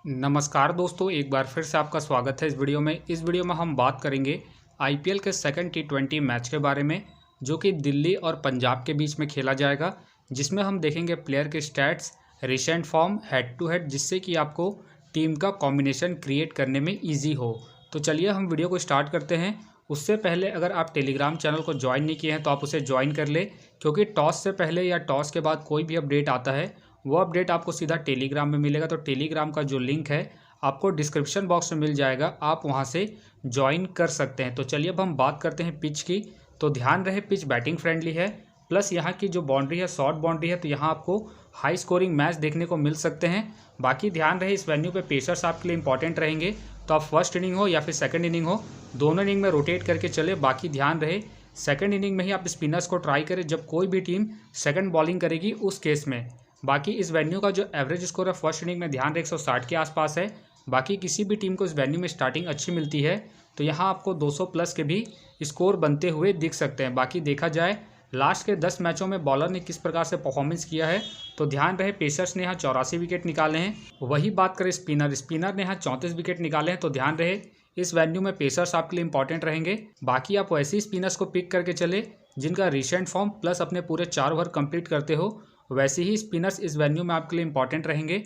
नमस्कार दोस्तों, एक बार फिर से आपका स्वागत है इस वीडियो में। इस वीडियो में हम बात करेंगे आईपीएल के सेकंड टी20 मैच के बारे में, जो कि दिल्ली और पंजाब के बीच में खेला जाएगा, जिसमें हम देखेंगे प्लेयर के stats, recent form, head to head, जिससे कि आपको टीम का कॉम्बिनेशन क्रिएट करने में ईजी हो। तो चलिए हम वीडियो को स्टार्ट करते हैं। उससे पहले अगर आप टेलीग्राम चैनल को ज्वाइन नहीं किए हैं तो आप उसे ज्वाइन कर ले, क्योंकि टॉस से पहले या टॉस के बाद कोई भी अपडेट आता है वो अपडेट आपको सीधा टेलीग्राम में मिलेगा। तो टेलीग्राम का जो लिंक है आपको डिस्क्रिप्शन बॉक्स में मिल जाएगा, आप वहां से ज्वाइन कर सकते हैं। तो चलिए अब हम बात करते हैं पिच की। तो ध्यान रहे पिच बैटिंग फ्रेंडली है, प्लस यहाँ की जो बाउंड्री है शॉर्ट बाउंड्री है, तो यहाँ आपको हाई स्कोरिंग मैच देखने को मिल सकते हैं। बाकी ध्यान रहे इस वेन्यू पे पेसर्स आपके लिए इंपॉर्टेंट रहेंगे, तो आप फर्स्ट इनिंग हो या फिर सेकंड इनिंग हो, दोनों इनिंग में रोटेट करके चले। बाकी ध्यान रहे सेकंड इनिंग में ही आप स्पिनर्स को ट्राई करें जब कोई भी टीम सेकंड बॉलिंग करेगी उस केस में। बाकी इस वेन्यू का जो एवरेज स्कोर है फर्स्ट इनिंग में ध्यान रहे 160 के आसपास है। बाकी किसी भी टीम को इस वेन्यू में स्टार्टिंग अच्छी मिलती है तो यहाँ आपको 200 प्लस के भी स्कोर बनते हुए दिख सकते हैं। बाकी देखा जाए लास्ट के 10 मैचों में बॉलर ने किस प्रकार से परफॉर्मेंस किया है, तो ध्यान रहे पेसर्स ने यहाँ 84 विकेट निकाले हैं। वही बात करें स्पिनर ने यहाँ 34 विकेट निकाले हैं। तो ध्यान रहे इस वेन्यू में पेसर्स आपके लिए इंपॉर्टेंट रहेंगे। बाकी आप वैसे ही स्पिनर्स को पिक करके चले जिनका रिसेंट फॉर्म प्लस अपने पूरे 4 ओवर कंप्लीट करते हो, वैसे ही स्पिनर्स इस वेन्यू में आपके लिए इंपॉर्टेंट रहेंगे।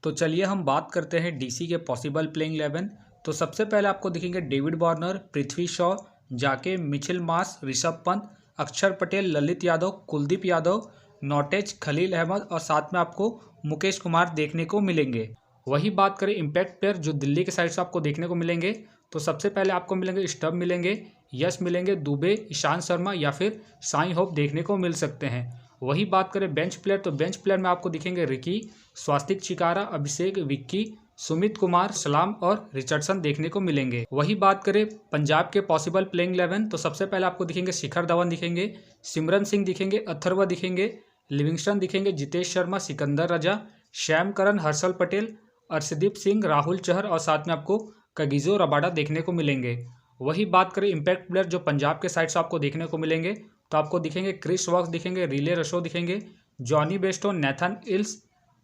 तो चलिए हम बात करते हैं डीसी के पॉसिबल प्लेइंग 11। तो सबसे पहले आपको दिखेंगे डेविड वार्नर, पृथ्वी शॉ, जाके मिचेल मार्श, ऋषभ पंत, अक्षर पटेल, ललित यादव, कुलदीप यादव, नॉटेज, खलील अहमद और साथ में आपको मुकेश कुमार देखने को मिलेंगे। वही बात करें इम्पैक्ट प्लेयर जो दिल्ली के साइड से आपको देखने को मिलेंगे, तो सबसे पहले आपको मिलेंगे स्टब मिलेंगे, यश मिलेंगे, दुबे, ईशांत शर्मा या फिर साई होप देखने को मिल सकते हैं। वही बात करें बेंच प्लेयर, तो बेंच प्लेयर में आपको दिखेंगे रिकी, स्वास्तिक चिकारा, अभिषेक, विक्की, सुमित कुमार, सलाम और रिचर्डसन देखने को मिलेंगे। वही बात करें पंजाब के पॉसिबल प्लेइंग 11, तो सबसे पहले आपको दिखेंगे शिखर धवन दिखेंगे, सिमरन सिंह दिखेंगे, अथर्व दिखेंगे, लिविंगस्टन दिखेंगे, जितेश शर्मा, सिकंदर रजा, श्याम करन, हर्षल पटेल, अर्शदीप सिंह, राहुल चहर और साथ में आपको कगिजो रबाडा देखने को मिलेंगे। वही बात करें इम्पैक्ट प्लेयर जो पंजाब के साइड से आपको देखने को मिलेंगे, तो आपको दिखेंगे क्रिस वॉक्स दिखेंगे, रिले रशो दिखेंगे, Jonny Bairstow, Nathan Ellis,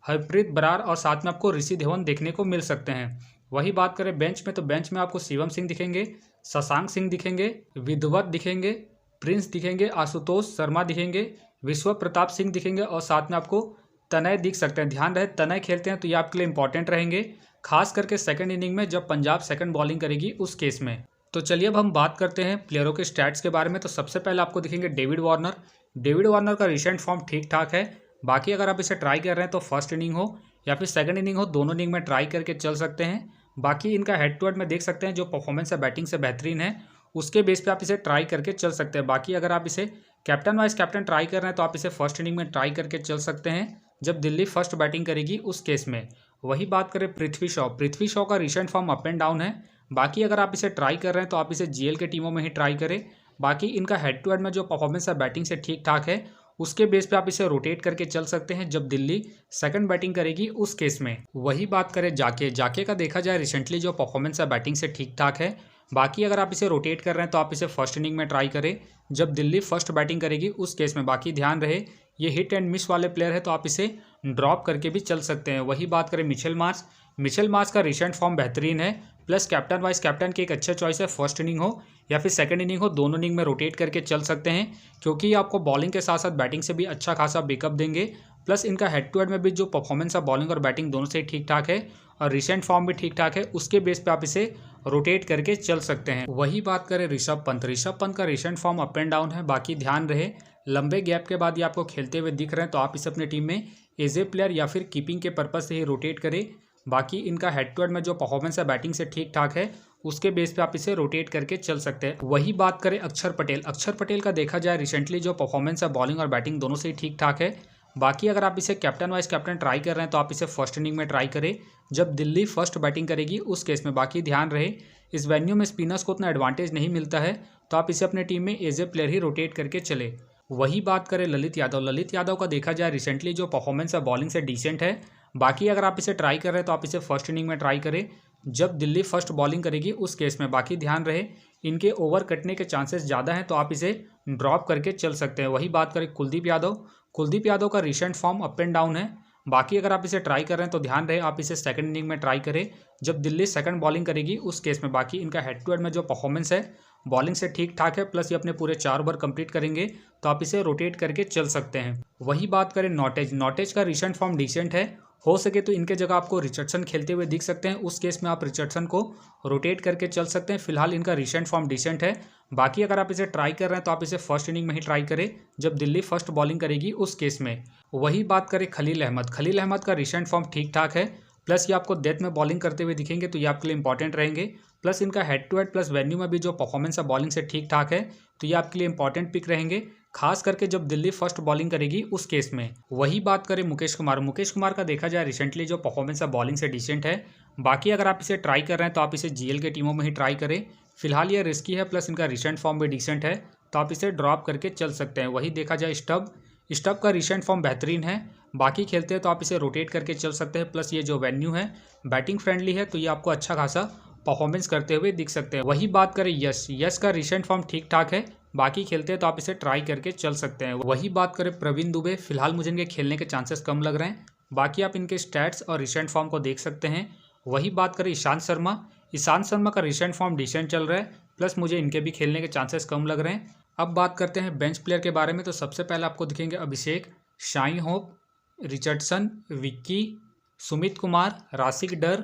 Harpreet Brar और साथ में आपको ऋषि धवन देखने को मिल सकते हैं। वही बात करें बेंच में, तो बेंच में आपको शिवम सिंह दिखेंगे, शशांक सिंह दिखेंगे, विधवत दिखेंगे, प्रिंस दिखेंगे, आशुतोष शर्मा दिखेंगे, विश्व प्रताप सिंह दिखेंगे और साथ में आपको तनय दिख सकते हैं। ध्यान रहे तनय खेलते हैं तो ये आपके लिए इंपॉर्टेंट रहेंगे, खास करके सेकंड इनिंग में जब पंजाब सेकंड बॉलिंग करेगी उस केस में। तो चलिए अब हम बात करते हैं प्लेयरों के स्टैट्स के बारे में। तो सबसे पहले आपको दिखेंगे डेविड वार्नर का रिसेंट फॉर्म ठीक ठाक है। बाकी अगर आप इसे ट्राई कर रहे हैं तो फर्स्ट इनिंग हो या फिर सेकंड इनिंग हो, दोनों इनिंग में ट्राई करके चल सकते हैं। बाकी इनका हेड टू हेड में देख सकते हैं जो परफॉर्मेंस है बैटिंग से बेहतरीन है, उसके बेस पे आप इसे ट्राई करके चल सकते हैं। बाकी अगर आप इसे कैप्टन वाइस कैप्टन ट्राई कर रहे हैं तो आप इसे फर्स्ट इनिंग में ट्राई करके चल सकते हैं जब दिल्ली फर्स्ट बैटिंग करेगी उस केस में। वही बात करें पृथ्वी शॉ का recent form up and down है। बाकी अगर आप इसे ट्राई कर रहे हैं तो आप इसे जीएल के टीमों में ही ट्राई करें। बाकी इनका हेड टू हेड में जो परफॉर्मेंस है बैटिंग से ठीक ठाक है, उसके बेस पे आप इसे रोटेट करके चल सकते हैं जब दिल्ली सेकंड बैटिंग करेगी उस केस में। वही बात करें जाके का देखा जाए रिसेंटली जो परफॉर्मेंस है बैटिंग से ठीक ठाक है। बाकी अगर आप इसे रोटेट कर रहे हैं तो आप इसे फर्स्ट इनिंग में ट्राई करें जब दिल्ली फर्स्ट बैटिंग करेगी उस केस में। बाकी ध्यान रहे ये हिट एंड मिस वाले प्लेयर है तो आप इसे ड्रॉप करके भी चल सकते हैं। वही बात करें मिचेल मार्श का रिसेंट फॉर्म बेहतरीन है, प्लस कैप्टन वाइस कैप्टन की एक अच्छा चॉइस है। फर्स्ट इनिंग हो या फिर सेकंड इनिंग हो, दोनों इनिंग में रोटेट करके चल सकते हैं, क्योंकि ये आपको बॉलिंग के साथ साथ बैटिंग से भी अच्छा खासा बैकअप देंगे। प्लस इनका हेड टू हेड में भी जो परफॉर्मेंस है बॉलिंग और बैटिंग दोनों से ठीक ठाक है और रिसेंट फॉर्म भी ठीक ठाक है, उसके बेस पे आप इसे रोटेट करके चल सकते हैं। वही बात करें ऋषभ पंत का recent form up and down है। बाकी ध्यान रहे लंबे गैप के बाद ये आपको खेलते हुए दिख रहे हैं तो आप इसे अपने टीम में एज ए प्लेयर या फिर कीपिंग के पर्पज से ही रोटेट करें। बाकी इनका हेड टू हेड में जो परफॉर्मेंस है बैटिंग से ठीक ठाक है, उसके बेस पे आप इसे रोटेट करके चल सकते हैं। वही बात करें अक्षर पटेल का देखा जाए रिसेंटली जो परफॉर्मेंस है बॉलिंग और बैटिंग दोनों से ही ठीक ठाक है। बाकी अगर आप इसे कैप्टन वाइस कैप्टन ट्राई कर रहे हैं तो आप इसे फर्स्ट इनिंग में ट्राई करें जब दिल्ली फर्स्ट बैटिंग करेगी उस केस में। बाकी ध्यान रहे इस वेन्यू में स्पिनर्स को उतना एडवांटेज नहीं मिलता है, तो आप इसे अपने टीम में एज ए प्लेयर ही रोटेट करके चले। वही बात करें ललित यादव का देखा जाए रिसेंटली जो परफॉर्मेंस है बॉलिंग से डिसेंट है। बाकी अगर आप इसे ट्राई कर रहे हैं तो आप इसे फर्स्ट इनिंग में ट्राई करें जब दिल्ली फर्स्ट बॉलिंग करेगी उस केस में। बाकी ध्यान रहे इनके ओवर कटने के चांसेस ज़्यादा हैं, तो आप इसे ड्रॉप करके चल सकते हैं। वही बात करें कुलदीप यादव का recent form up and down है। बाकी अगर आप इसे ट्राई कर रहे हैं तो ध्यान रहे आप इसे सेकंड इनिंग में ट्राई करें जब दिल्ली सेकंड बॉलिंग करेगी उस केस में। बाकी इनका हेड टू हेड में जो परफॉर्मेंस है बॉलिंग से ठीक ठाक है, प्लस ये अपने पूरे 4 ओवर कंप्लीट करेंगे तो आप इसे रोटेट करके चल सकते हैं। वही बात करें नॉटेज, नॉटेज का रिसेंट फॉर्म डिसेंट है, हो सके तो इनके जगह आपको रिचर्डसन खेलते हुए दिख सकते हैं, उस केस में आप रिचर्डसन को रोटेट करके चल सकते हैं। फिलहाल इनका रिसेंट फॉर्म डिसेंट है। बाकी अगर आप इसे ट्राई कर रहे हैं तो आप इसे फर्स्ट इनिंग में ही ट्राई करें जब दिल्ली फर्स्ट बॉलिंग करेगी उस केस में। वही बात करें खलील अहमद, खलील अहमद का रिसेंट फॉर्म ठीक ठाक है, प्लस ये आपको डेथ में बॉलिंग करते हुए दिखेंगे तो ये आपके लिए इंपॉर्टेंट रहेंगे। प्लस इनका head to head plus venue में भी जो परफॉर्मेंस है बॉलिंग से ठीक ठाक है तो ये आपके लिए इंपॉर्टेंट पिक रहेंगे, खास करके जब दिल्ली फर्स्ट बॉलिंग करेगी उस केस में। वही बात करें मुकेश कुमार, मुकेश कुमार का देखा जाए रिसेंटली जो परफॉर्मेंस है बॉलिंग से डिसेंट है। बाकी अगर आप इसे ट्राई कर रहे हैं तो आप इसे जीएल के टीमों में ही ट्राई करें। फिलहाल ये रिस्की है, प्लस इनका रिसेंट फॉर्म भी डिसेंट है तो आप इसे ड्रॉप करके चल सकते हैं। वही देखा जाए स्टब, स्टब का रिसेंट फॉर्म बेहतरीन है, बाकी खेलते हैं तो आप इसे रोटेट करके चल सकते हैं। प्लस ये जो वेन्यू है बैटिंग फ्रेंडली है तो ये आपको अच्छा खासा परफॉर्मेंस करते हुए दिख सकते हैं। वही बात करें यश, यश का रिसेंट फॉर्म ठीक ठाक है, बाकी खेलते हैं तो आप इसे ट्राई करके चल सकते हैं। वही बात करें प्रवीण दुबे, फिलहाल मुझे इनके खेलने के चांसेस कम लग रहे हैं, बाकी आप इनके स्टैट्स और रिसेंट फॉर्म को देख सकते हैं। वही बात करें ईशांत शर्मा, ईशांत शर्मा का रिसेंट फॉर्म डिसेंट चल रहा है, प्लस मुझे इनके भी खेलने के चांसेस कम लग रहे हैं। अब बात करते हैं बेंच प्लेयर के बारे में, तो सबसे पहले आपको दिखेंगे Abhishek, Shai Hope, Richardson, Vicky, Sumit Kumar, Rasikh Dar,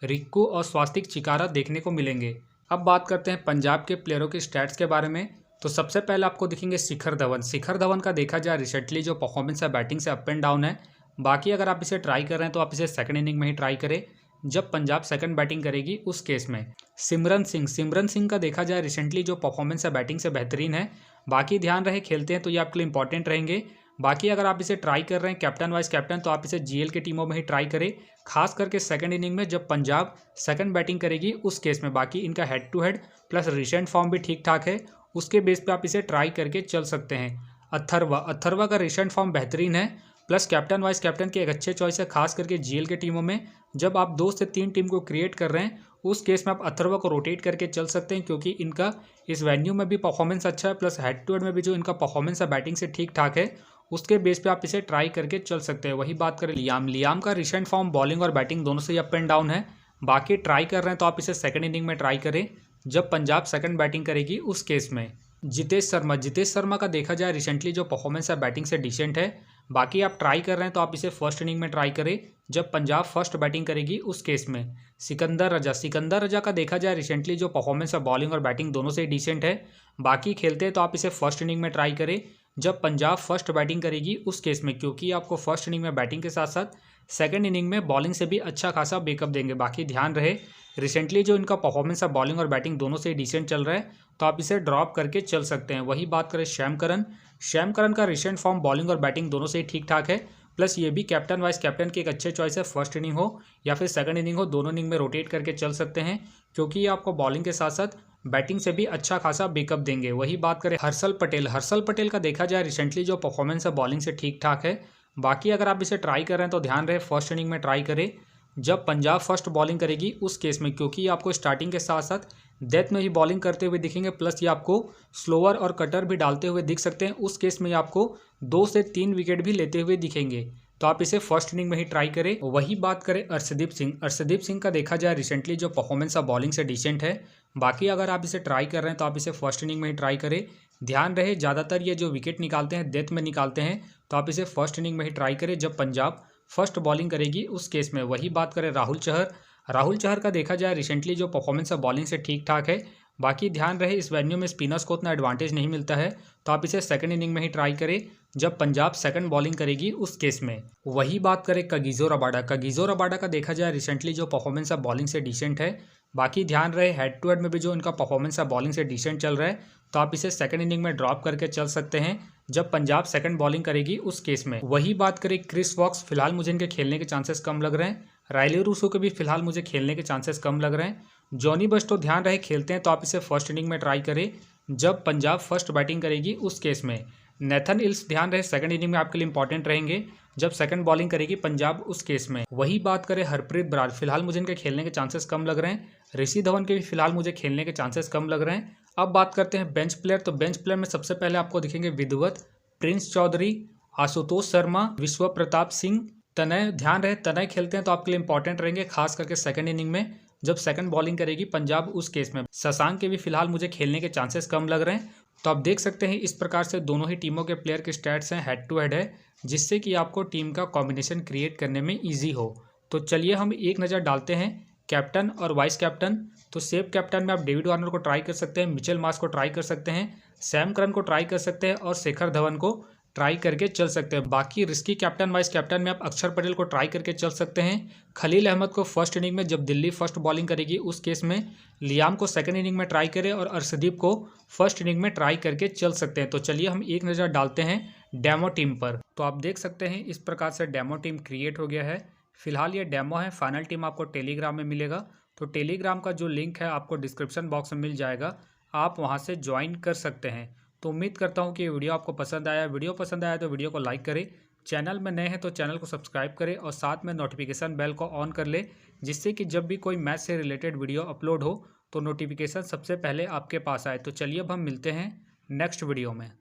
रिक्कू और स्वास्तिक चिकारा देखने को मिलेंगे। अब बात करते हैं पंजाब के प्लेयरों की स्टैट्स के बारे में, तो सबसे पहले आपको दिखेंगे शिखर धवन। शिखर धवन का देखा जाए रिसेंटली जो परफॉर्मेंस है बैटिंग से अप एंड डाउन है, बाकी अगर आप इसे ट्राई कर रहे हैं तो आप इसे सेकंड इनिंग में ही ट्राई करें जब पंजाब सेकंड बैटिंग करेगी उस केस में। सिमरन सिंह, सिमरन सिंह का देखा जाए रिसेंटली जो परफॉर्मेंस है बैटिंग से बेहतरीन है, बाकी ध्यान रहे खेलते हैं तो ये आपके लिए इंपॉर्टेंट रहेंगे। बाकी अगर आप इसे ट्राई कर रहे हैं कैप्टन वाइस कैप्टन तो आप इसे जीएल के टीमों में ही ट्राई करें, खास करके सेकंड इनिंग में जब पंजाब सेकंड बैटिंग करेगी उस केस में। बाकी इनका head to head plus recent form भी ठीक ठाक है, उसके बेस पे आप इसे ट्राई करके चल सकते हैं। अथर्वा, अथर्वा का रिसेंट फॉर्म बेहतरीन है, प्लस कैप्टन वाइस कैप्टन की एक अच्छे चॉइस है, खास करके जीएल के टीमों में जब आप 2 से 3 टीम को क्रिएट कर रहे हैं उस केस में आप अथर्वा को रोटेट करके चल सकते हैं, क्योंकि इनका इस वेन्यू में भी परफॉर्मेंस अच्छा है, प्लस हेड टू हेड में भी जो इनका परफॉर्मेंस है बैटिंग से ठीक ठाक है, उसके बेस पे आप इसे ट्राई करके चल सकते हैं। वही बात करें लियाम, लियाम का रिसेंट फॉर्म बॉलिंग और बैटिंग दोनों से ही अप एंड डाउन है, बाकी ट्राई कर रहे हैं तो आप इसे सेकंड इनिंग में ट्राई करें जब पंजाब सेकंड बैटिंग करेगी उस केस में। जितेश शर्मा, जितेश शर्मा का देखा जाए रिसेंटली जो परफॉर्मेंस है बैटिंग से डिसेंट है, बाकी आप ट्राई कर रहे हैं तो आप इसे फर्स्ट इनिंग में ट्राई करें जब पंजाब फर्स्ट बैटिंग करेगी उस केस में। सिकंदर रजा, सिकंदर रजा का देखा जाए रिसेंटली जो परफॉर्मेंस है बॉलिंग और बैटिंग दोनों से ही डिसेंट है, बाकी खेलते हैं तो आप इसे फर्स्ट इनिंग में ट्राई करें जब पंजाब फर्स्ट बैटिंग करेगी उस केस में, क्योंकि आपको फर्स्ट इनिंग में बैटिंग के साथ साथ सेकंड इनिंग में बॉलिंग से भी अच्छा खासा बैकअप देंगे। बाकी ध्यान रहे रिसेंटली जो इनका परफॉर्मेंस है बॉलिंग और बैटिंग दोनों से डिसेंट चल रहा है तो आप इसे ड्रॉप करके चल सकते हैं। वही बात करें श्याम करन, श्याम करन का रिसेंट फॉर्म बॉलिंग और बैटिंग दोनों से ही ठीक ठाक है, प्लस ये भी कैप्टन वाइस कैप्टन की एक अच्छे चॉइस है, फर्स्ट इनिंग हो या फिर सेकंड इनिंग हो दोनों इनिंग में रोटेट करके चल सकते हैं, क्योंकि ये आपको बॉलिंग के साथ साथ बैटिंग से भी अच्छा खासा बैकअप देंगे। वही बात करें हर्षल पटेल, हर्षल पटेल का देखा जाए रिसेंटली जो परफॉर्मेंस है बॉलिंग से ठीक ठाक है, बाकी अगर आप इसे ट्राई कर रहे हैं तो ध्यान रहे फर्स्ट इनिंग में ट्राई करें जब पंजाब फर्स्ट बॉलिंग करेगी उस केस में, क्योंकि आपको स्टार्टिंग के साथ साथ डेथ में ही बॉलिंग करते हुए दिखेंगे, प्लस ये आपको स्लोअर और कटर भी डालते हुए दिख सकते हैं, उस केस में आपको 2 से 3 विकेट भी लेते हुए दिखेंगे, तो आप इसे फर्स्ट इनिंग में ही ट्राई करें। वही बात करें अर्शदीप सिंह, अर्शदीप सिंह का देखा जाए रिसेंटली जो परफॉर्मेंस है बॉलिंग से डिसेंट है, बाकी अगर आप इसे ट्राई कर रहे हैं तो आप इसे फर्स्ट इनिंग में ही ट्राई करें। ध्यान रहे ज़्यादातर ये जो विकेट निकालते हैं डेथ में निकालते हैं, तो आप इसे फर्स्ट इनिंग में ही ट्राई करें जब पंजाब फर्स्ट बॉलिंग करेगी उस केस में। वही बात करें राहुल चहर, राहुल चहर का देखा जाए रिसेंटली जो परफॉर्मेंस है बॉलिंग से ठीक ठाक है, बाकी ध्यान रहे इस वेन्यू में स्पिनर्स को उतना एडवांटेज नहीं मिलता है, तो आप इसे सेकंड इनिंग में ही ट्राई करें जब पंजाब सेकंड बॉलिंग करेगी उस केस में। वही बात करें कगिसो रबाडा, कगिसो रबाडा का देखा जाए रिसेंटली जो परफॉर्मेंस है बॉलिंग से डिसेंट है, बाकी ध्यान रहे हेड टू हेड में भी जो इनका परफॉर्मेंस है बॉलिंग से डिसेंट चल रहा है, तो आप इसे सेकंड इनिंग में ड्रॉप करके चल सकते हैं जब पंजाब सेकंड बॉलिंग करेगी उस केस में। वही बात करें क्रिस वॉक्स, फिलहाल मुझे इनके खेलने के चांसेस कम लग रहे हैं, रायले रूसो के भी फिलहाल मुझे खेलने के चांसेस कम लग रहे हैं। जॉनी बस्टो ध्यान रहे खेलते हैं तो आप इसे फर्स्ट इनिंग में ट्राई करें जब पंजाब फर्स्ट बैटिंग करेगी उस केस में। नेथन इल्स ध्यान रहे सेकंड इनिंग में आपके लिए इंपॉर्टेंट रहेंगे जब सेकंड बॉलिंग करेगी पंजाब उस केस में। वही बात करें हरप्रीत बराड़, फिलहाल मुझे इनके खेलने के चांसेस कम लग रहे हैं, ऋषि धवन के भी फिलहाल मुझे खेलने के चांसेस कम लग रहे हैं। अब बात करते हैं बेंच प्लेयर, तो बेंच प्लेयर में सबसे पहले आपको दिखेंगे विधवत, प्रिंस चौधरी, आशुतोष शर्मा, विश्व प्रताप सिंह, तनय ध्यान रहे, तनय खेलते हैं तो आपके लिए इंपॉर्टेंट रहेंगे, खास करके सेकंड इनिंग में जब सेकंड बॉलिंग करेगी पंजाब। उस केस में शशांक के भी फिलहाल मुझे खेलने के चांसेस कम लग रहे हैं। तो आप देख सकते हैं इस प्रकार से दोनों ही टीमों के प्लेयर के स्टैट्स हैं, हेड टू हेड है, जिससे कि आपको टीम का कॉम्बिनेशन क्रिएट करने में ईजी हो। तो चलिए हम एक नज़र डालते हैं कैप्टन और वाइस कैप्टन। तो सेफ कैप्टन में आप डेविड वार्नर को ट्राई कर सकते हैं, मिचेल मार्श को ट्राई कर सकते हैं, सैम करन को ट्राई कर सकते हैं और शेखर धवन को ट्राई करके चल सकते हैं। बाकी रिस्की कैप्टन वाइस कैप्टन में आप अक्षर पटेल को ट्राई करके चल सकते हैं, खलील अहमद को फर्स्ट इनिंग में जब दिल्ली फर्स्ट बॉलिंग करेगी उस केस में, लियाम को सेकंड इनिंग में ट्राई करें और अर्शदीप को फर्स्ट इनिंग में ट्राई करके चल सकते हैं। तो चलिए हम एक नज़र डालते हैं डेमो टीम पर। तो आप देख सकते हैं इस प्रकार से डेमो टीम क्रिएट हो गया है। फिलहाल ये डेमो है, फाइनल टीम आपको टेलीग्राम में मिलेगा। तो टेलीग्राम का जो लिंक है आपको डिस्क्रिप्शन बॉक्स में मिल जाएगा, आप वहाँ से ज्वाइन कर सकते हैं। तो उम्मीद करता हूँ कि वीडियो आपको पसंद आया। वीडियो पसंद आया तो वीडियो को लाइक करें, चैनल में नए हैं तो चैनल को सब्सक्राइब करें और साथ में नोटिफिकेशन बेल को ऑन कर ले, जिससे कि जब भी कोई मैच से रिलेटेड वीडियो अपलोड हो तो नोटिफिकेशन सबसे पहले आपके पास आए। तो चलिए अब हम मिलते हैं नेक्स्ट वीडियो में।